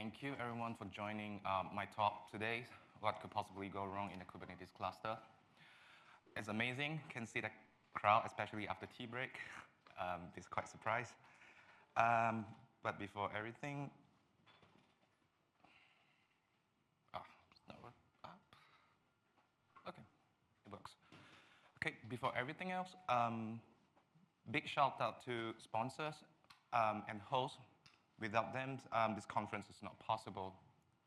Thank you, everyone, for joining my talk today. What could possibly go wrong in a Kubernetes cluster? It's amazing. Can see the crowd, especially after tea break. This is quite a surprise. But before everything, it's not up. Okay, it works. Okay, before everything else, big shout out to sponsors and hosts. Without them, this conference is not possible.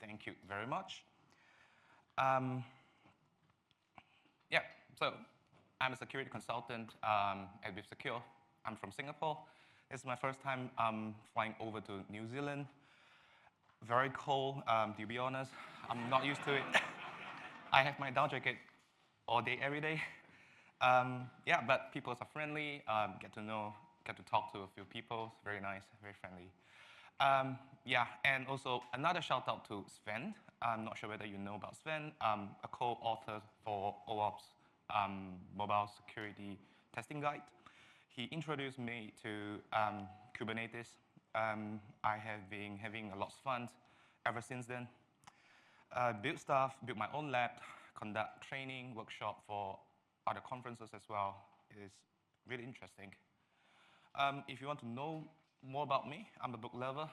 Thank you very much. Yeah, so I'm a security consultant at Secure. I'm from Singapore. It's my first time flying over to New Zealand. Very cold, to be honest. I'm not used to it. I have my down jacket all day, every day. Yeah, but people are friendly, get to talk to a few people. It's very nice, very friendly. Yeah, and also another shout out to Sven. I'm not sure whether you know about Sven, a co-author for OAuth's mobile security testing guide. He introduced me to Kubernetes. I have been having a lot of fun ever since then. Build stuff, build my own lab, conduct training, workshop for other conferences as well. It is really interesting. If you want to know more about me, I'm a book lover.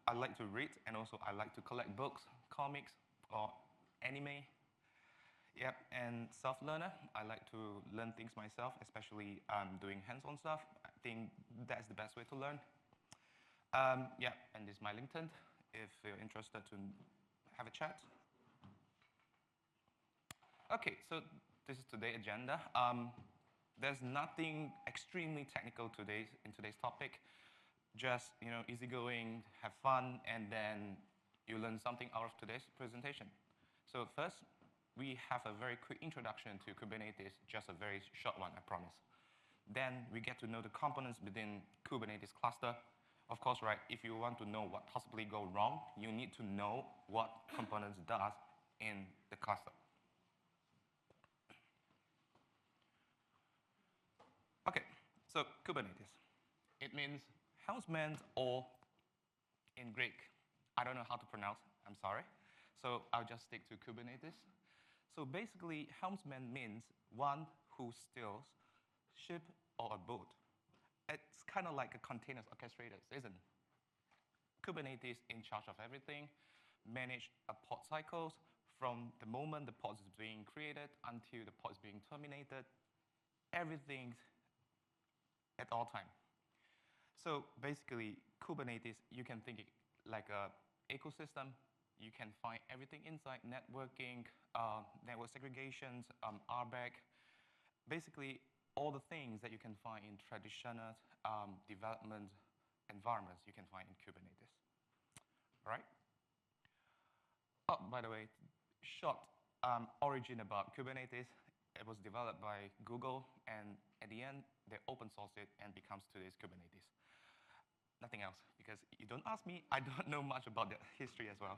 I like to read, and also I like to collect books, comics, or anime. Yep, and self-learner. I like to learn things myself, especially doing hands-on stuff. I think that's the best way to learn. Yeah, and this is my LinkedIn, if you're interested to have a chat. Okay, so this is today's agenda. There's nothing extremely technical in today's topic. Just easygoing, have fun, and then you learn something out of today's presentation. So first, we have a very quick introduction to Kubernetes, just a very short one, I promise. Then we get to know the components within Kubernetes cluster. Of course, right, if you want to know what possibly go wrong, you need to know what components does in the cluster. Okay, so Kubernetes. It means helmsman, or in Greek, I don't know how to pronounce, I'm sorry. So I'll just stick to Kubernetes. So basically, helmsman means one who steers ship or a boat. It's kind of like a containers orchestrator, isn't it? Kubernetes in charge of everything, manage a pod cycles from the moment the pod is being created until the pod is being terminated, everything at all time. So basically, Kubernetes, you can think it like an ecosystem. You can find everything inside: networking, network segregations, RBAC. Basically, all the things that you can find in traditional development environments, you can find in Kubernetes. All right? Oh, by the way, short origin about Kubernetes. It was developed by Google, and at the end, they open source it and becomes today's Kubernetes. Nothing else, because you don't ask me, I don't know much about the history as well.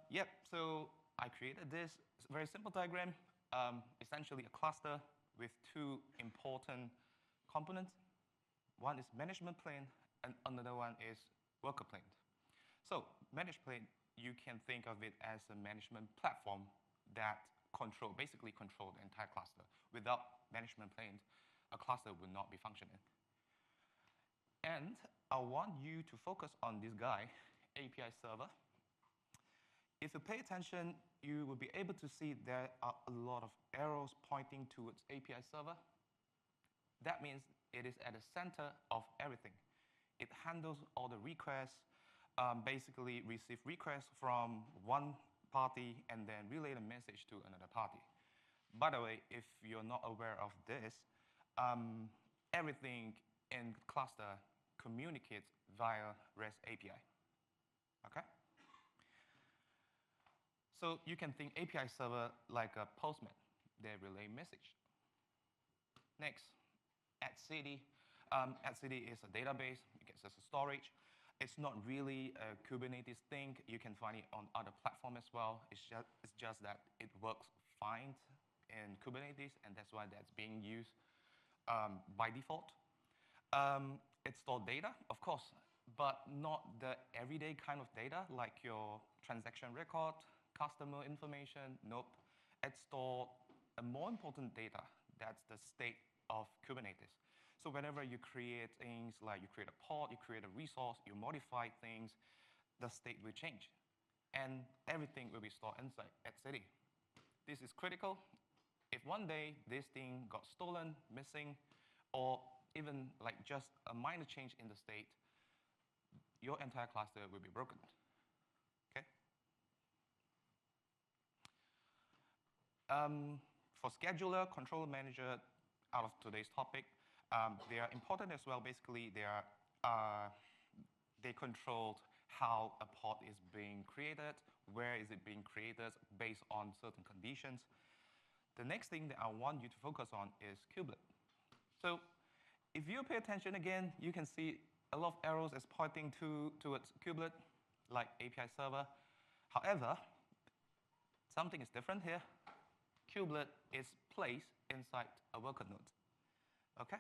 Yep, so I created this very simple diagram, essentially a cluster with two important components. One is management plane, and another one is worker plane. So management plane, you can think of it as a management platform that basically control the entire cluster. Without management plane, a cluster would not be functioning. And I want you to focus on this guy, API server. If you pay attention, you will be able to see there are a lot of arrows pointing towards API server. That means it is at the center of everything. It handles all the requests, basically receive requests from one party and then relay the message to another party. By the way, if you're not aware of this, everything in cluster communicates via REST API. Okay? So you can think API server like a postman. They relay message. Next, etcd. Etcd is a database. It gets us a storage. It's not really a Kubernetes thing. You can find it on other platforms as well. It's just that it works fine in Kubernetes, and that's why that's being used by default. It stores data, of course. but not the everyday kind of data like your transaction record, customer information. Nope. It's stored a more important data. That's the state of Kubernetes. So whenever you create things like you create a pod, you create a resource, you modify things, the state will change. And everything will be stored inside etcd. This is critical. If one day this thing got stolen, missing, or even like just a minor change in the state, your entire cluster will be broken. Okay? For scheduler, control manager, out of today's topic, they are important as well. Basically, they control how a pod is being created, where is it being created based on certain conditions. The next thing that I want you to focus on is kubelet. So if you pay attention again, you can see a lot of arrows is pointing towards kubelet, like API server. However, something is different here. Kubelet is placed inside a worker node. Okay?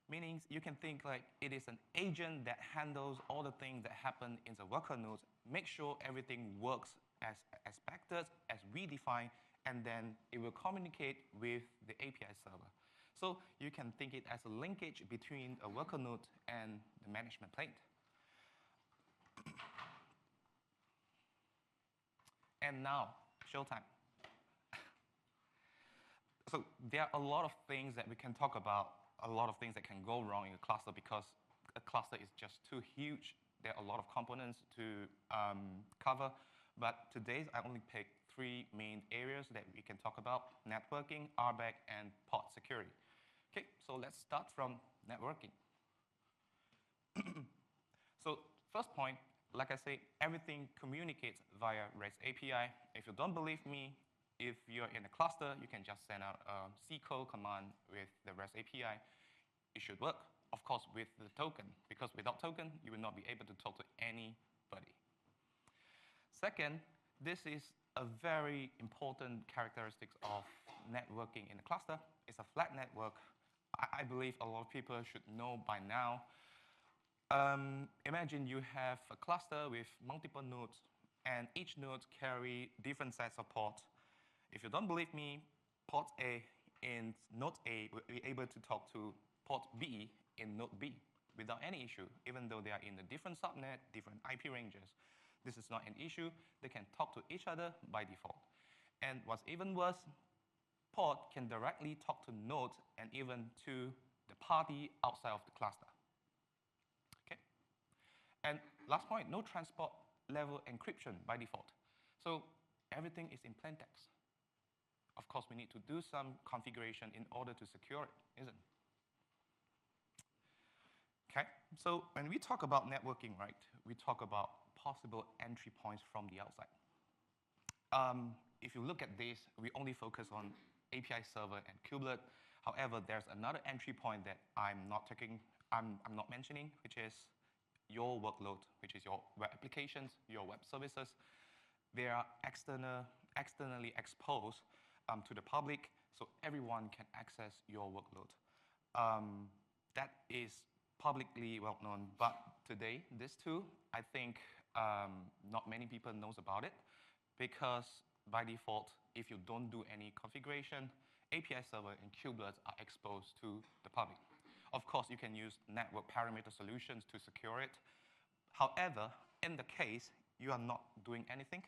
Meaning you can think like it is an agent that handles all the things that happen in the worker nodes, make sure everything works as expected, as we define, and then it will communicate with the API server. So you can think it as a linkage between a worker node and the management plane. And now, showtime. So there are a lot of things that we can talk about, a lot of things that can go wrong in a cluster because a cluster is just too huge. There are a lot of components to cover. But today, I only picked 3 main areas that we can talk about: networking, RBAC, and pod security. Okay, so let's start from networking. So first point, like I say, everything communicates via REST API. If you don't believe me, if you're in a cluster, you can just send out a C command with the REST API. It should work, of course, with the token, because without token, you will not be able to talk to anybody. Second, this is a very important characteristic of networking in a cluster. It's a flat network. I believe a lot of people should know by now. Imagine you have a cluster with multiple nodes, and each node carry different sets of ports. If you don't believe me, port A in node A will be able to talk to port B in node B without any issue, even though they are in a different subnet, different IP ranges. This is not an issue. They can talk to each other by default. And what's even worse, pod can directly talk to nodes and even to the party outside of the cluster. Okay? And last point, no transport level encryption by default. So everything is in plain text. Of course, we need to do some configuration in order to secure it, isn't it? Okay, so when we talk about networking, right, we talk about possible entry points from the outside. If you look at this, we only focus on API server and kubelet. However, there's another entry point that I'm not mentioning, which is your workload, which is your web applications, your web services. They are externally exposed to the public, so everyone can access your workload. That is publicly well known, but today, this too, I think not many people knows about it, because by default, if you don't do any configuration, API server and kubelets are exposed to the public. Of course, you can use network parameter solutions to secure it. However, in the case you are not doing anything,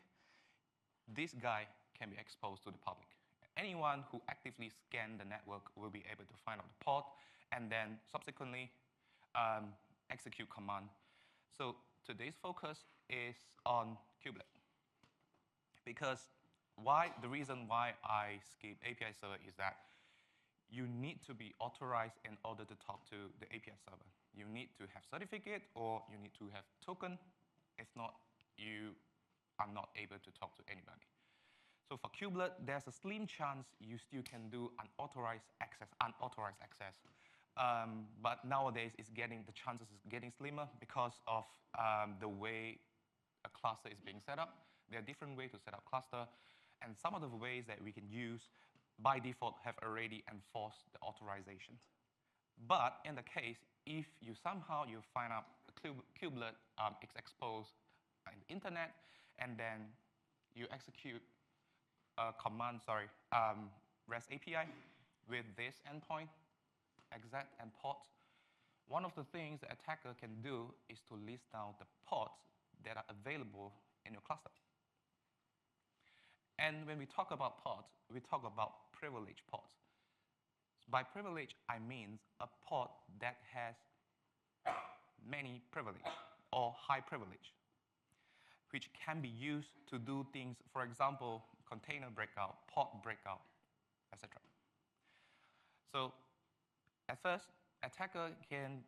this guy can be exposed to the public. Anyone who actively scans the network will be able to find out the port and then subsequently execute command. So today's focus is on kubelet. Because the reason why I skip API server is that you need to be authorized in order to talk to the API server. You need to have certificate or you need to have token. If not, you are not able to talk to anybody. So for kubelet, there's a slim chance you still can do unauthorized access. But nowadays, the chances is getting slimmer because of the way a cluster is being set up. There are different ways to set up cluster, and some of the ways that we can use by default have already enforced the authorizations. But in the case, if you somehow find out a kubelet is exposed on the internet, and then you execute a command, REST API with this endpoint, exec and port. One of the things the attacker can do is to list down the ports that are available in your cluster. And when we talk about ports, we talk about privileged ports. By privilege, I mean a port that has many privilege or high privilege, which can be used to do things, for example, container breakout, port breakout, etc. So at first, attacker can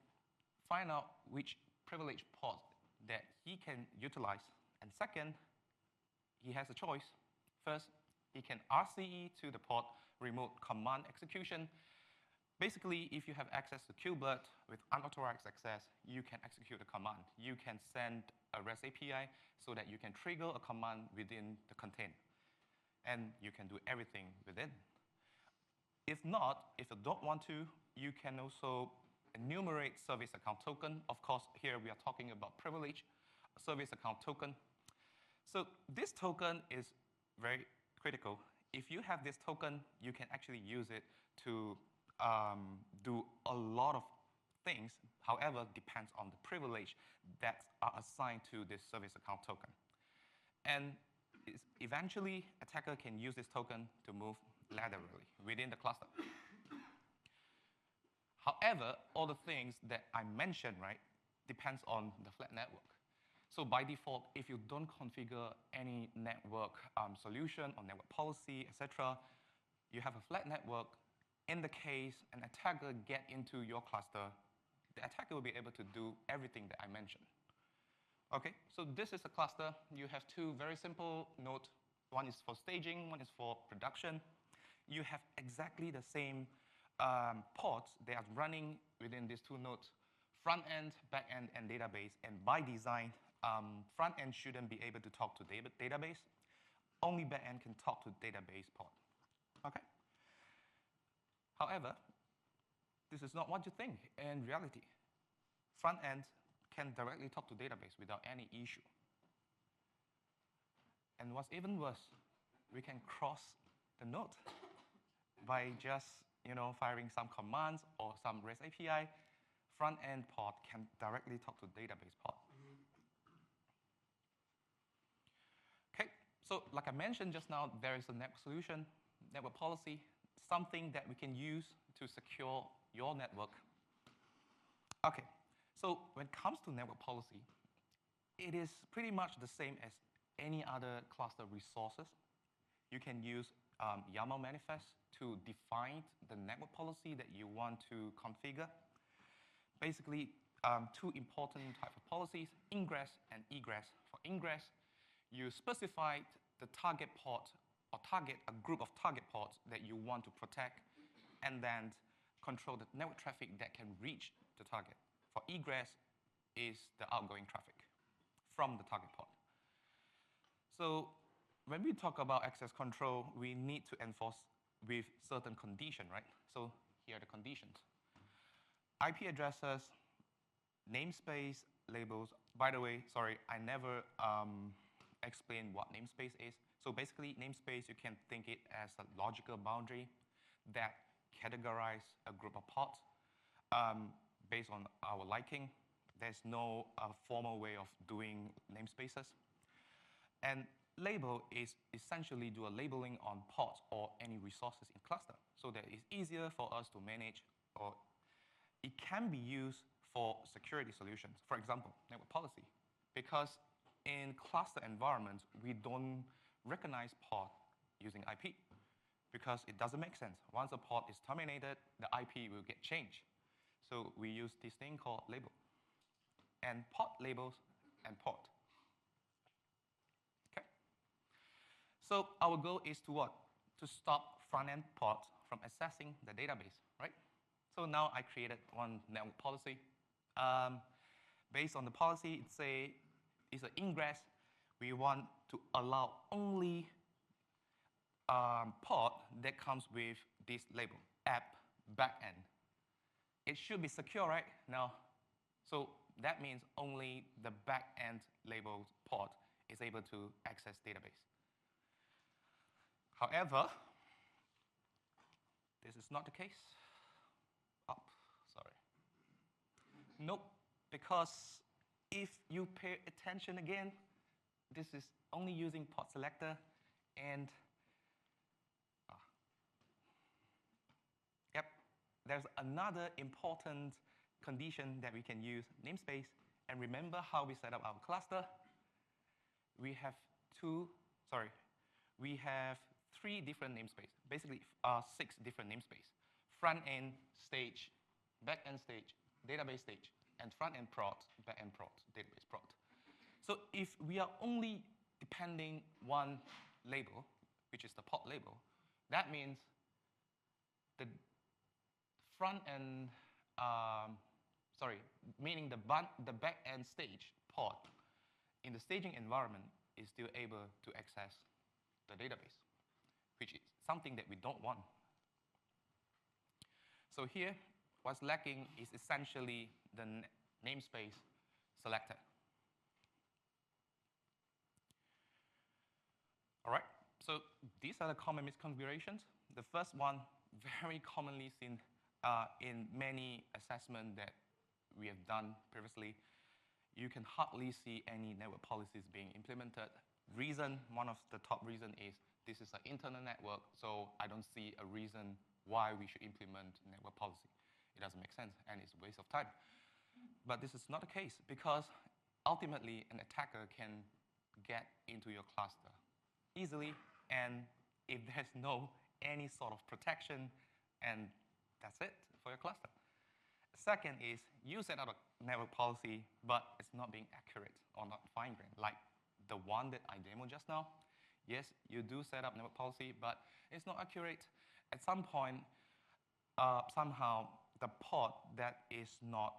find out which privileged port that he can utilize. And second, he has a choice. First, he can RCE to the port, remote command execution. Basically, if you have access to kubelet with unauthorized access, you can execute a command. You can send a REST API so that you can trigger a command within the container. And you can do everything within. If not, if you don't want to, you can also enumerate service account token. Of course, here we are talking about privilege, service account token. So this token is very critical. If you have this token, you can actually use it to do a lot of things. However, depends on the privilege that are assigned to this service account token. And eventually, attacker can use this token to move laterally within the cluster. However, all the things that I mentioned, right, depends on the flat network. So by default, if you don't configure any network solution or network policy, etc., you have a flat network. In the case an attacker get into your cluster, the attacker will be able to do everything that I mentioned. Okay, so this is a cluster. You have two very simple nodes. One is for staging, one is for production. You have exactly the same ports that are running within these two nodes, front end, back end, and database. And by design, front end shouldn't be able to talk to database. Only back end can talk to database port. Okay. However, this is not what you think in reality. Front end can directly talk to database without any issue. And what's even worse, we can cross the node by just firing some commands or some REST API. Front end port can directly talk to database port. Okay, so like I mentioned just now, there is a network solution, network policy, something that we can use to secure your network. Okay, so when it comes to network policy, it is pretty much the same as any other cluster resources. You can use YAML manifest to define the network policy that you want to configure. Basically, two important types of policies, ingress and egress. For ingress, you specify the target port or target a group of target ports that you want to protect, and then control the network traffic that can reach the target. For egress is the outgoing traffic from the target port. So when we talk about access control, we need to enforce with certain conditions, right? So here are the conditions. IP addresses, namespace, labels. By the way, sorry, I never explained what namespace is. So basically, namespace, you can think it as a logical boundary that categorizes a group of ports based on our liking. There's no formal way of doing namespaces. And label is essentially do a labeling on ports or any resources in cluster so that it's easier for us to manage, or it can be used for security solutions. For example, network policy. Because in cluster environments, we don't recognize port using IP because it doesn't make sense. Once a port is terminated, the IP will get changed. So we use this thing called label. And port labels and port. Okay. So our goal is to what? To stop front-end ports from accessing the database, right? So now I created one network policy. Based on the policy, it's an ingress. We want to allow only port that comes with this label, app backend. It should be secure, right? Now, so that means only the back-end labeled pod is able to access database. However, this is not the case. Sorry. Nope, because if you pay attention again, this is only using pod selector and yep, there's another important condition that we can use, namespace. And remember how we set up our cluster? We have three different namespaces, basically 6 different namespaces. Front-end stage, back-end stage, database stage, and front-end prod, back-end prod, database prod. So if we are only depending one label, which is the pod label, that means the front-end, meaning the back-end stage pod in the staging environment is still able to access the database, which is something that we don't want. So here, what's lacking is essentially the namespace selector. All right, so these are the common misconfigurations. The first one, very commonly seen in many assessments that we have done previously. You can hardly see any network policies being implemented. One of the top reasons is this is an internal network, so I don't see a reason why we should implement network policy. It doesn't make sense, and it's a waste of time. But this is not the case, because ultimately, an attacker can get into your cluster easily, and if there's any sort of protection, and that's it for your cluster. Second is, you set up a network policy, but it's not being accurate or not fine-grained, like the one that I demoed just now. Yes, you do set up network policy, but it's not accurate. At some point, somehow, the pod that is not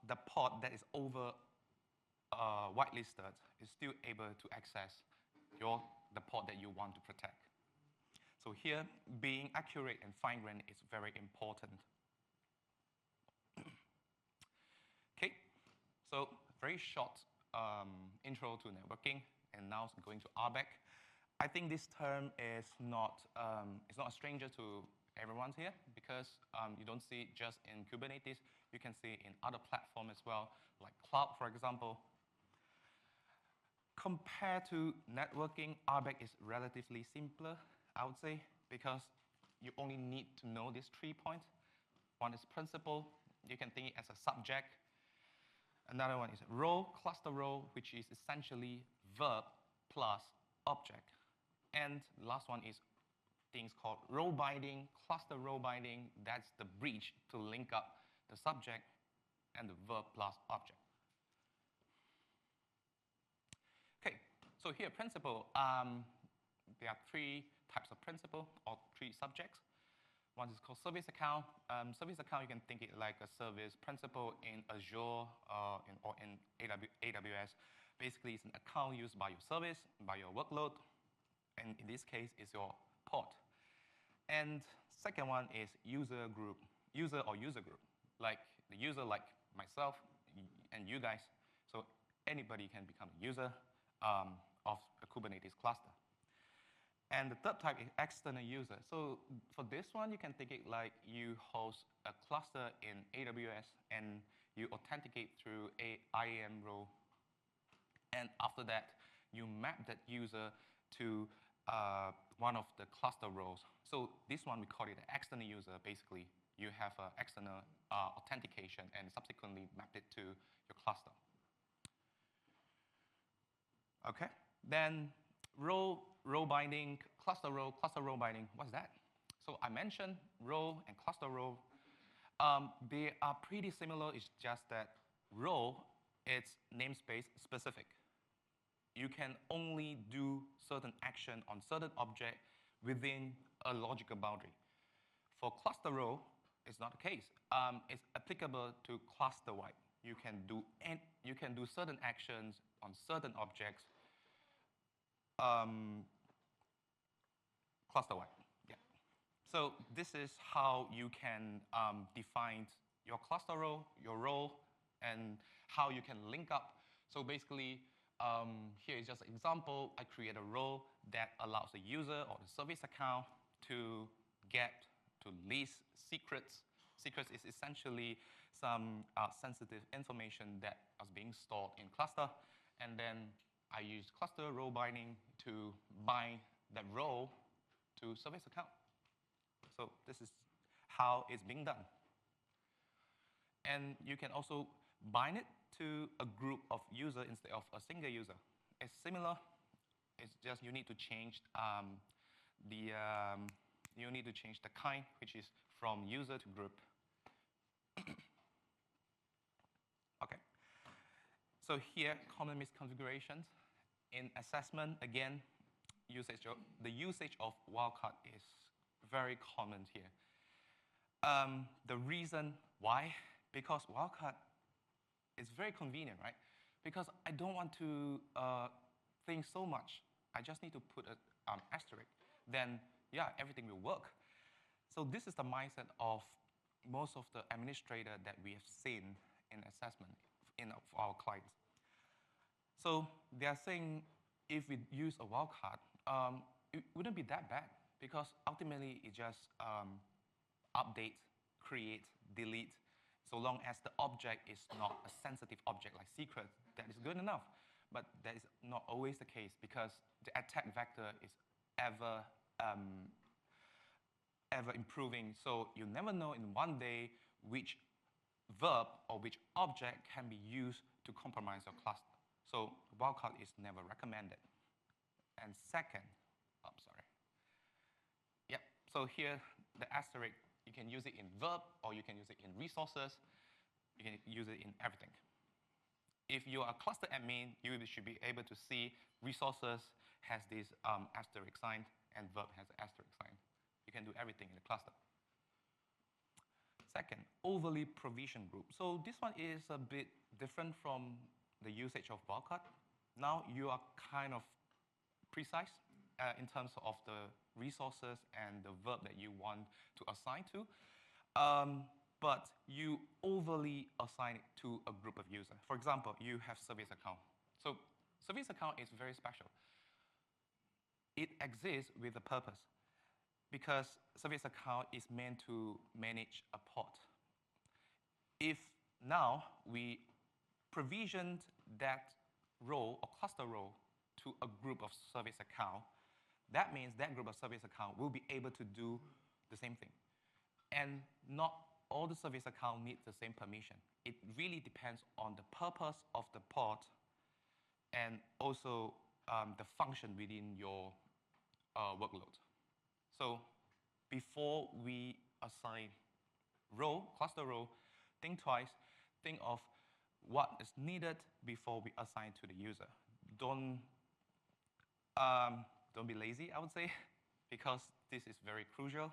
the pod that is over whitelisted is still able to access the pod that you want to protect. So here, being accurate and fine-grained is very important. Okay, so very short intro to networking, and now going to RBAC. I think this term is not a stranger to everyone here, because you don't see it just in Kubernetes. You can see it in other platforms as well, like cloud, for example. Compared to networking, RBAC is relatively simpler, I would say, because you only need to know these 3 points. One is principal. You can think it as a subject. Another one is role, cluster role, which is essentially verb plus object. And the last one is things called role binding, cluster role binding. That's the bridge to link up the subject and the verb plus object. Okay, so here, principal. There are 3 types of principal, or 3 subjects. One is called service account. Service account, you can think it like a service principal in Azure or in AWS. Basically, it's an account used by your service, by your workload, and in this case, it's your pod. And second one is user group, user group, like the user like myself and you guys. So anybody can become a user of a Kubernetes cluster. And the third type is external user. So for this one, you can think it like you host a cluster in AWS and you authenticate through a IAM role. And after that, you map that user to one of the cluster roles. So this one, we call it an external user. Basically, you have an external authentication and subsequently map it to your cluster. Okay, then role binding, cluster role binding. What's that? So I mentioned role and cluster role. They are pretty similar. It's just that role, it's namespace specific. You can only do certain action on certain object within a logical boundary. For cluster role, it's not the case. It's applicable to cluster-wide. You can do certain actions on certain objects cluster-wide. Yeah. So this is how you can define your cluster role, your role, and how you can link up. So basically, here is just an example. I create a role that allows the user or the service account to get to list secrets. Secrets is essentially some sensitive information that is being stored in cluster. And then I use cluster role binding to bind that role to service account. So this is how it's being done. And you can also bind it to a group of users instead of a single user. It's similar. It's just you need to change the kind, which is from user to group. Okay. So here, common misconfigurations. In assessment, again, the usage of wildcard is very common here. The reason why, because wildcard is very convenient, right? Because I don't want to think so much. I just need to put an asterisk. Then, yeah, everything will work. So this is the mindset of most of the administrators that we have seen in assessment of our clients. So they are saying if we use a wildcard, it wouldn't be that bad because ultimately it just update, create, delete. So long as the object is not a sensitive object like secret, that is good enough. But that is not always the case because the attack vector is ever improving. So you never know in one day which verb or which object can be used to compromise your cluster. So wildcard is never recommended. And second, so here the asterisk, you can use it in verb or you can use it in resources. You can use it in everything. If you are a cluster admin, you should be able to see resources has this asterisk sign and verb has an asterisk sign. You can do everything in the cluster. Second, overly provisioned group. So this one is a bit different from the usage of wildcard. Now you are kind of precise in terms of the resources and the verb that you want to assign to. But you overly assign it to a group of users. For example, you have service account. So service account is very special. It exists with a purpose because service account is meant to manage a pod. If now we provisioned that role or cluster role to a group of service account, that means that group of service account will be able to do the same thing. And not all the service account need the same permission. It really depends on the purpose of the pod and also the function within your workload. So before we assign role, cluster role, think twice, think of what is needed before we assign to the user. Don't be lazy, I would say, because this is very crucial.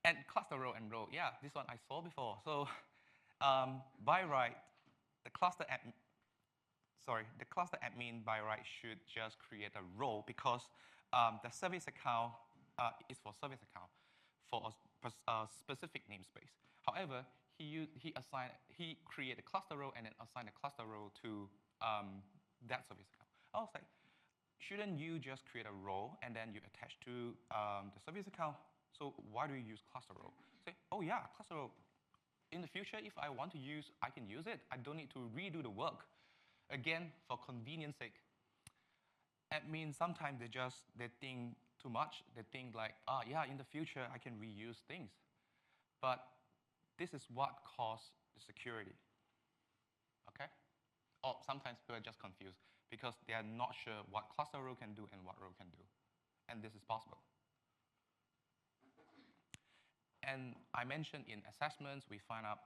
And cluster role and role, yeah, this one I saw before. So by right, the cluster admin by right should just create a role because the service account is for service account for a specific namespace. However, he created a cluster role and then assigned a cluster role to that service account. I was like, shouldn't you just create a role and then you attach to the service account? So why do you use cluster role? Say, oh yeah, cluster role. In the future, if I want to use, I can use it. I don't need to redo the work. Again, for convenience sake. Admins sometimes they think too much. They think like, yeah, in the future I can reuse things. But this is what causes the security. Okay? Or sometimes people are just confused because they are not sure what cluster role can do and what role can do. And this is possible. And I mentioned in assessments, we find out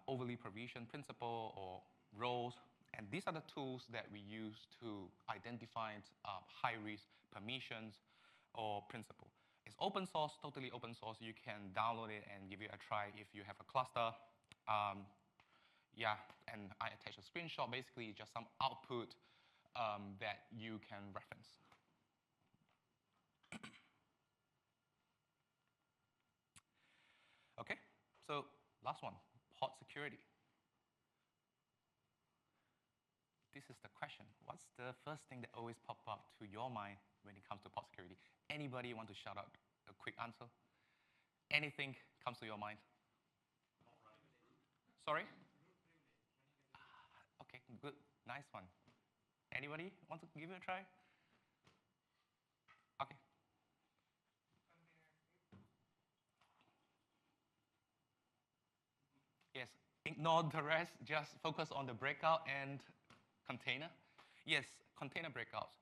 overly provisioned principle or roles. And these are the tools that we use to identify high-risk permissions or principle. It's open source, totally open source. You can download it and give it a try if you have a cluster. Yeah, and I attach a screenshot. Basically, just some output that you can reference. Okay, so Last one, pod security. This is the question. What's the first thing that always pops up to your mind when it comes to pod security? Anybody want to shout out a quick answer? Anything comes to your mind? Sorry? Okay, good. Nice one. Anybody want to give it a try? Okay. Yes, ignore the rest. Just focus on the breakout and container. Yes, container breakouts.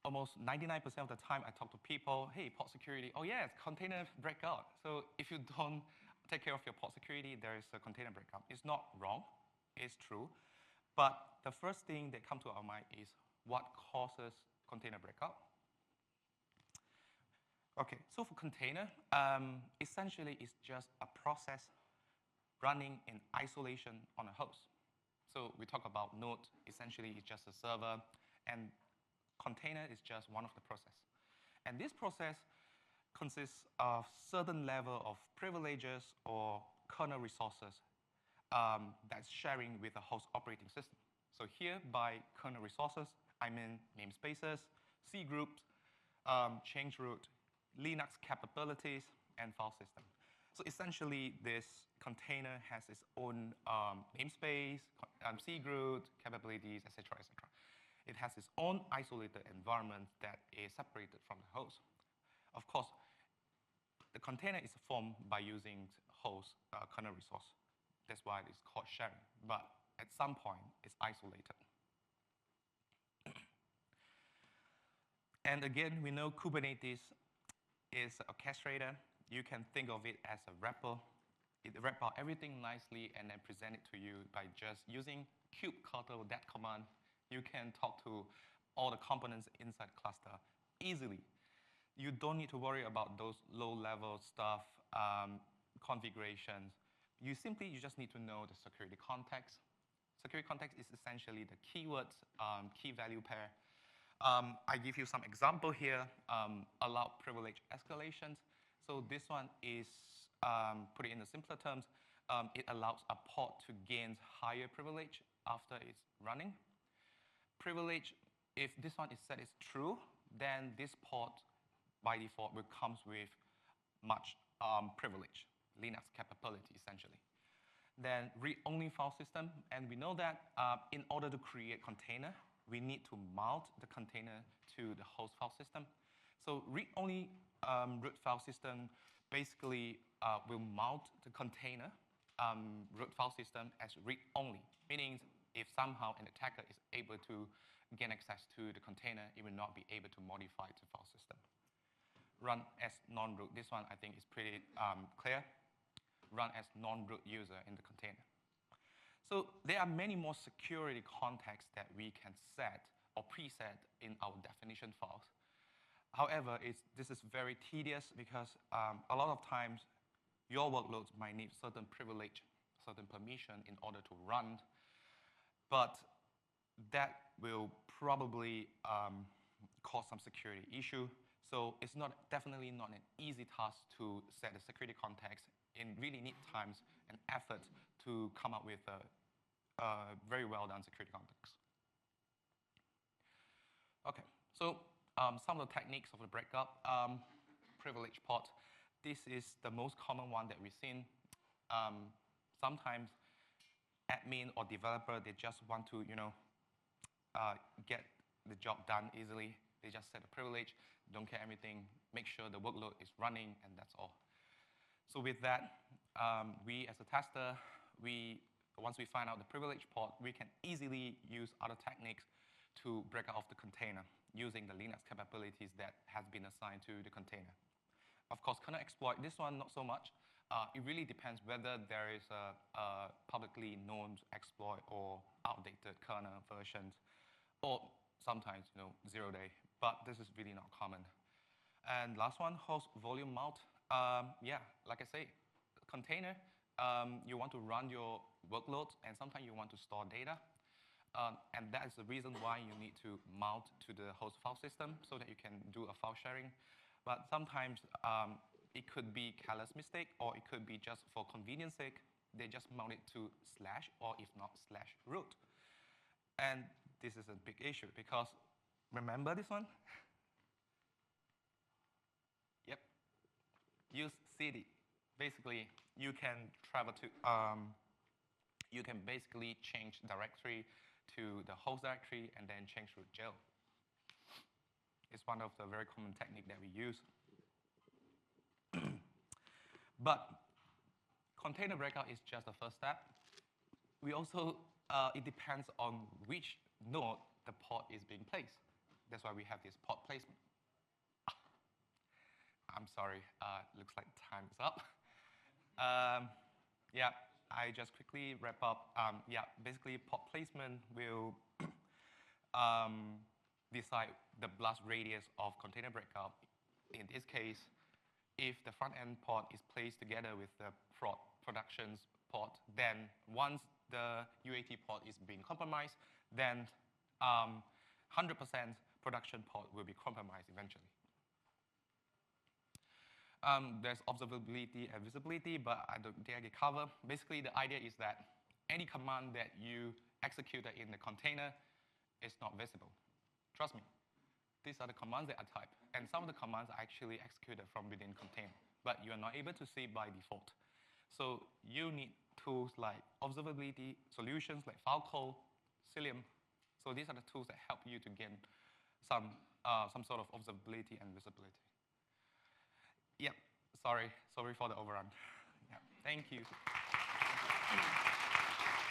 Almost 99% of the time I talk to people, hey, pod security, oh yes, container breakout. So if you don't take care of your pod security, there is a container breakout. It's not wrong, it's true. But the first thing that comes to our mind is what causes container breakout? Okay, so for container, essentially it's just a process running in isolation on a host. So we talk about node, essentially it's just a server, and container is just one of the process. And this process consists of certain level of privileges or kernel resources that's sharing with the host operating system. So here by kernel resources, I mean namespaces, C groups, change root, Linux capabilities, and file system. So essentially, this container has its own namespace, C group, capabilities, etc., etc. It has its own isolated environment that is separated from the host. Of course, the container is formed by using host kernel resource. That's why it's called sharing. But at some point, it's isolated. And again, we know Kubernetes is an orchestrator. You can think of it as a wrapper. It wraps out everything nicely and then present it to you by just using kubectl that command. You can talk to all the components inside the cluster easily. You don't need to worry about those low-level stuff, configurations. You just need to know the security context. Security context is essentially the keywords, key value pair. I give you some example here, allow privilege escalations. So this one is, put it in the simpler terms, it allows a pod to gain higher privilege after it's running. Privilege, if this one is set as true, then this pod by default will comes with much privilege, Linux capability essentially. Then read-only file system, and we know that in order to create container, we need to mount the container to the host file system. So read-only root file system basically will mount the container root file system as read-only, meaning if somehow an attacker is able to gain access to the container, it will not be able to modify the file system. Run as non-root. This one I think is pretty clear. Run as non-root user in the container. So there are many more security contexts that we can set or preset in our definition files. However, this is very tedious because a lot of times your workloads might need certain privilege, certain permission in order to run, but that will probably cause some security issue. So it's definitely not an easy task to set a security context and really need times and effort to come up with a very well done security context. Okay, so some of the techniques of the breakup, privilege pod. This is the most common one that we've seen. Sometimes admin or developer, they just want to, get the job done easily. They just set a privilege, don't care anything, make sure the workload is running, and that's all. So with that, we as a tester, once we find out the privilege pod, we can easily use other techniques to break out of the container using the Linux capabilities that has been assigned to the container. Of course, kernel exploit, this one not so much. It really depends whether there is a publicly known exploit or outdated kernel versions, or sometimes 0 day, but this is really not common. And last one, host volume mount. Yeah, like I say, container, you want to run your workloads, and sometimes you want to store data. And that is the reason why you need to mount to the host file system so that you can do a file sharing. But sometimes it could be careless mistake, or it could be just for convenience sake, they just mount it to slash, or if not, slash root. And this is a big issue because, remember this one? Yep, use cd. Basically, you can travel to, you can basically change directory to the host directory and then change root jail. It's one of the very common technique that we use. But container breakout is just the first step. We also, it depends on which node the pod is being placed. That's why we have this pod placement. I'm sorry, looks like time is up. Yeah, I just quickly wrap up. Yeah, basically pod placement will decide the blast radius of container breakout. In this case, if the front-end pod is placed together with the productions pod, then once the UAT pod is being compromised, then 100% production pod will be compromised eventually. There's observability and visibility, but I don't think I can cover. Basically, the idea is that any command that you execute in the container is not visible. Trust me. These are the commands that I type. And some of the commands are actually executed from within container, but you are not able to see by default. So you need tools like observability solutions like Filecold, Cilium. So these are the tools that help you to gain some sort of observability and visibility. Yeah, sorry for the overrun. Yeah, thank you.